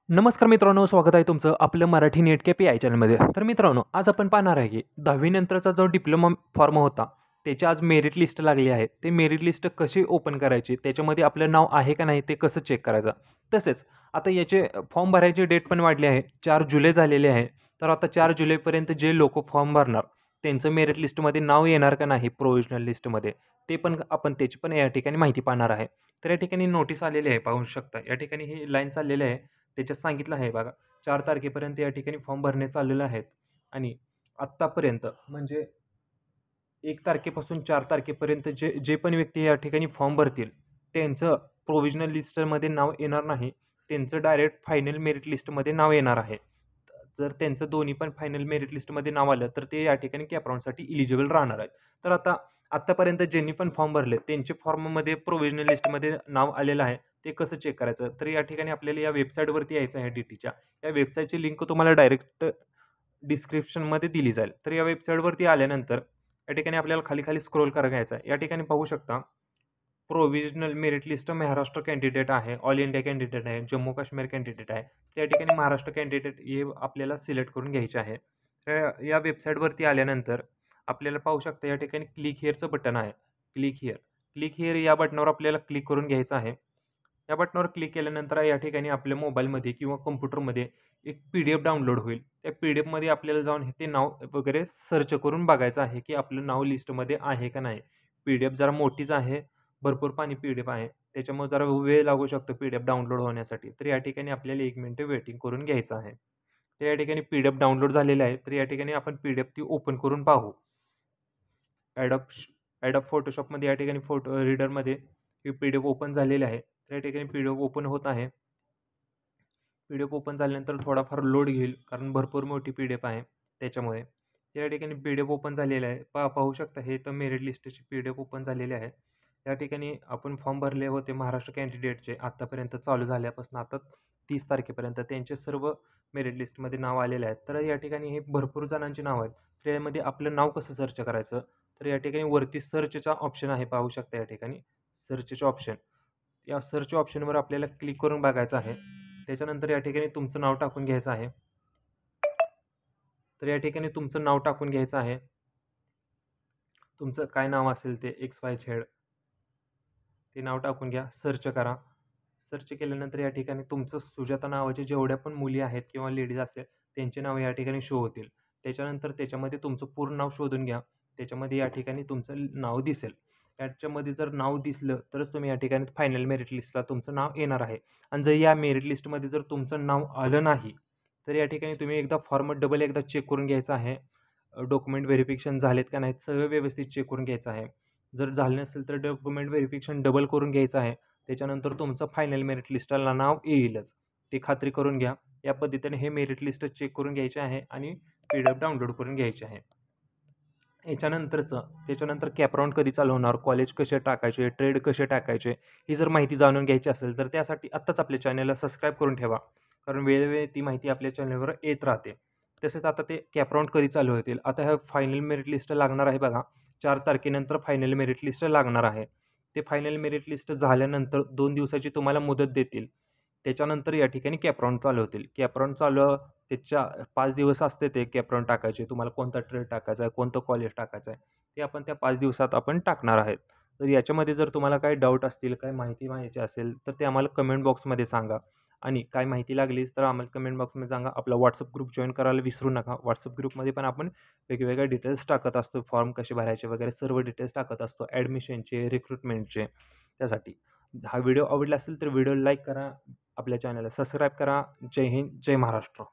नमस्कार मित्रांनो, स्वागत आहे तुमचं आपलं मराठी नीट के पी आय चॅनलमध्ये. तर मित्रांनो, आज आपण पाहणार आहे की 10वी नंतरचा जो डिप्लोमा फॉर्म होता, त्याची आज मेरिट लिस्ट लागली आहे. ते मेरिट लिस्ट कशी ओपन करायची, त्याच्यामध्ये आपलं नाव आहे का नाही ते कसं चेक करायचं. तसेच आता याचे फॉर्म भरायची डेट पण वाढली आहे. 4 जुलै झालेले आहे. तर आता 4 जुलैपर्यंत जे लोकं फॉर्म भरणार, त्यांचं मेरिट लिस्टमध्ये नाव येणार का नाही प्रोव्हिजनल लिस्टमध्ये, ते पण आपण त्याची पण या ठिकाणी माहिती पाहणार आहे. तर या ठिकाणी नोटीस आलेली आहे, पाहू शकता. या ठिकाणी ही लाईन चाललेली आहे. त्याच्यात सांगितलं आहे बघा, 4 तारखेपर्यंत या ठिकाणी फॉर्म भरणे चाललेले आहेत आणि आत्तापर्यंत म्हणजे 1 तारखेपासून 4 तारखेपर्यंत जे जे पण व्यक्ती या ठिकाणी फॉर्म भरतील, त्यांचं प्रोव्हिजनल लिस्टमध्ये नाव येणार नाही. त्यांचं डायरेक्ट फायनल मेरिट लिस्टमध्ये नाव येणार आहे. जर त्यांचं दोन्ही पण फायनल मेरिट लिस्टमध्ये नाव आलं, तर ते या ठिकाणी कॅप राउंडसाठी इलिजिबल राहणार आहेत. तर आत्तापर्यंत ज्यांनी पण फॉर्म भरले, त्यांचे फॉर्ममध्ये प्रोव्हिजनल लिस्टमध्ये नाव आलेलं आहे. ते कसं चेक करायचं? तर या ठिकाणी आपल्याला या वेबसाईटवरती यायचं आहे डी-टीच्या. या वेबसाईटची लिंक तुम्हाला डायरेक्ट डिस्क्रिप्शनमध्ये दिली जाईल. तर या वेबसाईटवरती आल्यानंतर या ठिकाणी आपल्याला खाली-खाली स्क्रोल घ्यायचा आहे. या ठिकाणी पाहू शकता provisional merit list Maharashtra candidate आहे, ऑल इंडिया कॅन्डिडेट आहे, जम्मू काश्मीर कॅन्डिडेट आहे. त्या ठिकाणी महाराष्ट्र कॅन्डिडेट हे आपल्याला सिलेक्ट करून घ्यायचे आहे. तर या वेबसाईटवरती आल्यानंतर आपल्याला पाहू शकता या ठिकाणी क्लिक हिअरचं बटन आहे. Click here. क्लिक हिअर या बटनावर आपल्याला क्लिक करून घ्यायचं आहे. या बटनावर क्लिक केल्यानंतर या ठिकाणी आपल्या मोबाईलमध्ये किंवा कॉम्प्युटरमध्ये एक PDF डाउनलोड होईल. त्या PDFमध्ये आपल्याला जाऊन ते नाव वगैरे सर्च करून बघायचं आहे, की आपलं नाव लिस्टमध्ये आहे का नाही. PDF जरा मोठीच आहे, भरपूर पानी PDF आहे. त्याच्यामुळे जरा वेळ लागू शकतो PDF डाउनलोड होण्यासाठी. तर या ठिकाणी आपल्याला 1 मिनिट वेटिंग करून घ्यायचं आहे. तर या ठिकाणी PDF डाउनलोड झालेलं आहे. तर या ठिकाणी आपण PDF ती ओपन करून पाहू. ॲडोब फोटोशॉपमध्ये या ठिकाणी फोटो रीडरमध्ये ही PDF ओपन झालेली आहे. तर या ठिकाणी PDF ओपन होत आहे. PDF ओपन झाल्यानंतर थोडाफार लोड घेईल, कारण भरपूर मोठी PDF आहे त्याच्यामुळे. या ठिकाणी PDF ओपन झालेलं आहे. पाहू शकता हे तर मेरिट लिस्टची PDF ओपन झालेली आहे. या ठिकाणी आपण फॉर्म भरले होते महाराष्ट्र कॅन्डिडेटचे आत्तापर्यंत चालू झाल्यापासून आता 30 तारखेपर्यंत त्यांचे सर्व मेरिट लिस्टमध्ये नाव आलेले आहेत. तर या ठिकाणी हे भरपूर जणांची नावं आहेत. त्यामध्ये आपलं नाव कसं सर्च करायचं? तर या ठिकाणी वरती सर्चचा ऑप्शन आहे, पाहू शकता या ठिकाणी सर्चचे ऑप्शन. या सर्च ऑप्शनवर आपल्याला क्लिक करून बघायचं आहे. त्याच्यानंतर या ठिकाणी तुमचं नाव टाकून घ्यायचं आहे. तर या ठिकाणी तुमचं नाव टाकून घ्यायचं आहे. तुमचं काय नाव असेल ते XYZ ते नाव टाकून घ्या. सर्च करा. सर्च केल्यानंतर या ठिकाणी तुमचं सुजाता नावाचे जेवढ्या पण मुली आहेत किंवा लेडीज असेल त्यांची नावं या ठिकाणी शो होतील. त्याच्यानंतर त्याच्यामध्ये तुमचं पूर्ण नाव शोधून घ्या. त्याच्यामध्ये या ठिकाणी तुमचं नाव दिसेल. त्याच्यामध्ये जर नाव दिसलं तरच तुम्ही या ठिकाणी फायनल मेरिट लिस्टला तुमचं नाव येणार आहे. आणि जर या मेरिट लिस्टमध्ये जर तुमचं नाव आलं नाही, तर या ठिकाणी तुम्ही एकदा फॉर्म डबल एकदा चेक करून घ्यायचा आहे. डॉक्युमेंट व्हेरिफिकेशन झालेत का नाहीत सगळं व्यवस्थित चेक करून घ्यायचं आहे. जर झालं नसेल तर डॉक्युमेंट व्हेरिफिकेशन डबल करून घ्यायचं आहे. त्याच्यानंतर तुमचं फायनल मेरिट लिस्टला नाव येईलच. ती खात्री करून घ्या. या पद्धतीने हे मेरिट लिस्ट चेक करून घ्यायचे आहे आणि PDF डाउनलोड करून घ्यायचे आहे. त्याच्यानंतर कॅप राउंड कधी चालू होणार, कॉलेज कसे टाकायचे, ट्रेड कसे टाकायचे, ही जर माहिती जाणून घ्यायची असेल तर त्यासाठी आत्ताच आपल्या चॅनलला सबस्क्राईब करून ठेवा. कारण वेळोवेळी ती माहिती आपल्या चॅनलवर येत राहते. तसेच आता ते कॅप राउंड कधी चालू होतील, आता ह्या फायनल मेरिट लिस्ट लागणार आहे बघा. 4 तारखेनंतर फायनल मेरिट लिस्ट लागणार आहे. ते फायनल मेरिट लिस्ट झाल्यानंतर 2 दिवसाची तुम्हाला मुदत देतील. त्याच्यानंतर या ठिकाणी कॅप राउंड चालू होतील. कॅप राउंड चालू त्याच्या 5 दिवस असते ते कॅप राउंड टाकायचे. तुम्हाला कोणता ट्रेड टाकायचा आहे, कोणतं कॉलेज टाकायचं आहे, ते आपण त्या 5 दिवसात आपण टाकणार आहेत. तर याच्यामध्ये जर तुम्हाला काही डाऊट असतील, काही माहिती माहिती असेल, तर ते आम्हाला कमेंट बॉक्समध्ये सांगा. आणि काय माहिती लागलीच तर आम्हाला कमेंट बॉक्समध्ये सांगा. आपला WhatsApp ग्रुप जॉइन करायला विसरू नका. WhatsApp ग्रुपमध्ये पण आपण वेगवेगळ्या डिटेल्स टाकत असतो. फॉर्म कसे भरायचे वगैरे सर्व डिटेल्स टाकत असतो. ॲडमिशनचे, रिक्रुटमेंटचे त्यासाठी. हा व्हिडिओ आवडला असेल तर व्हिडिओ लाईक करा. आपल्या चॅनलला सबस्क्राईब करा. जय हिंद, जय महाराष्ट्र.